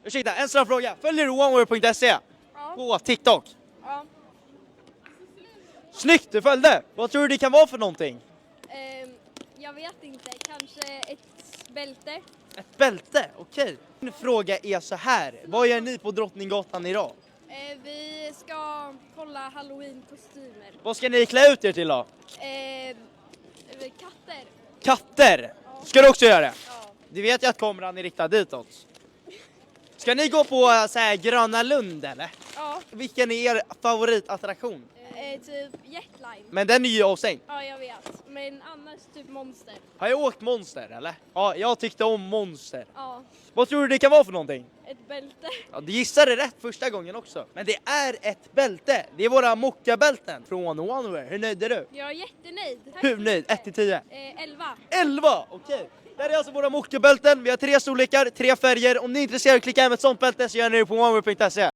Ursäkta, en snabb fråga. Följer du oneware.se Ja. på TikTok? Ja. Snyggt, du följde! Vad tror du det kan vara för någonting? Jag vet inte, kanske ett bälte. Ett bälte, okej. Min fråga är så här. Vad gör ni på Drottninggatan idag? Vi ska kolla Halloween-kostymer. Vad ska ni klä ut er till då? Katter. Katter! Ska du också göra det? Ja. Du vet ju att kameran är riktad ditåt. Ska ni gå på så här, Gröna Lund eller? Ja. Vilken är er favoritattraktion? Typ Jetline. Men den är ju avstängd. Ja, jag vet. Men annars typ Monster. Har jag åkt Monster eller? Ja, jag tyckte om Monster. Ja. Vad tror du det kan vara för någonting? Ett bälte. Ja, du gissade rätt första gången också. Men det är ett bälte. Det är våra mockabälten från Oneware. Hur nöjd är du? Jag är jättenöjd. Tack Hur så nöjd? mycket. 1 till 10? 11. 11! Okej. Det här är alltså våra mockabälten. Vi har 3 storlekar, 3 färger. Om ni är intresserade, klicka hem ett sånt bälte så gör ni det på oneware.se.